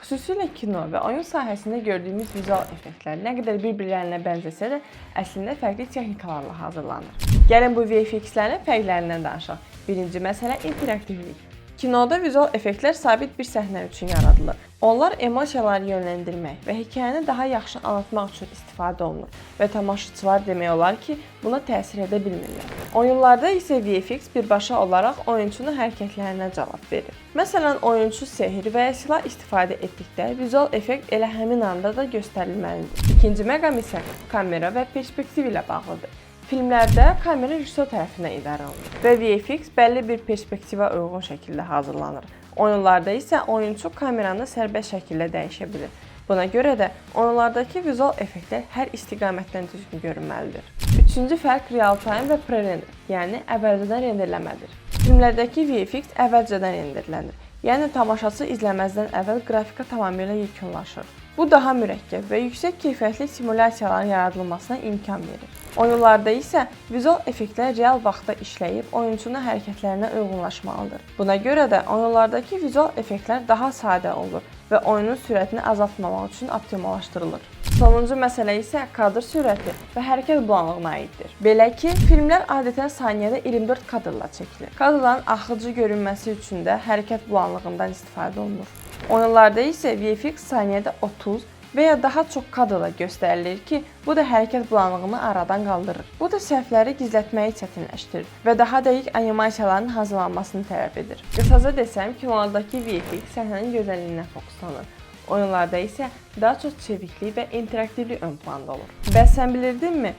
Xüsusilə kino və oyun sahəsində gördüyümüz vizual effektlər nə qədər bir-birlərinə bənzəsə də, əslində fərqli texnikalarla hazırlanır. Gəlin bu VFX-lərin fərqlərindən danışaq. Birinci məsələ interaktivlik. Kinoda vizual effektlər sabit bir səhnə üçün yaradılır. Onlar emosiyaları yönləndirmək və hekayəni daha yaxşı anlatmaq üçün istifadə olunur və tamaşaçılar demək olar ki, buna təsir edə bilmirlər. Oyunlarda isə VFX birbaşa olaraq oyunçunun hərəkətlərinə cavab verir. Məsələn, oyunçu sehr və ya silah istifadə etdikdə vizual effekt elə həmin anda da göstərilməlidir. İkinci məqam isə kamera və perspektiv ilə bağlıdır. Filmlərdə kamera rejissor tərəfindən idarə olunur və VFX bəlli bir perspektivə uyğun şəkildə hazırlanır. Oyunlarda isə oyunçu kameranı sərbəst şəkildə dəyişə bilir. Buna görə də oyunlardakı vizual effektlər hər istiqamətdən düzgün görünməlidir. Üçüncü fərq real-time və pre-render, yəni əvvəlcədən renderləmədir. Filmlərdəki VFX əvvəlcədən renderlənir, yəni tamaşaçı izləməzdən əvvəl qrafika tamamilə yekunlaşır. Bu daha mürəkkəb və yüksək keyfiyyətli simulyasiyaların yaradılmasına imkan verir. Oyunlarda isə vizual effektlər real vaxtda işləyib oyunçunun hərəkətlərinə uyğunlaşmalıdır. Buna görə də oyunlardakı vizual effektlər daha sadə olur və oyunun sürətini azaltmamaq üçün optimallaşdırılır. Sonuncu məsələ isə kadr sürəti və hərəkət bulanlığına aiddir. Belə ki, filmlər adətən saniyədə 24 kadrla çəkilir. Kadrların axıcı görünməsi üçün də hərəkət bulanlığından istifadə olunur. Oyunlarda isə VFX saniyədə 30 və ya daha çox kadrla göstərilir ki, bu da hərəkət bulanlığını aradan qaldırır. Bu da səhvləri gizlətməyi çətinləşdirir və daha dəqiq animasiyaların hazırlanmasını tələb edir. Qısaca desəm, kinolardakı VFX səhnənin gözəlliyinə fokuslanır. Oyunlarda isə daha çox çeviklik və interaktivlik ön planda olur. Bəs sən bilirdinmi?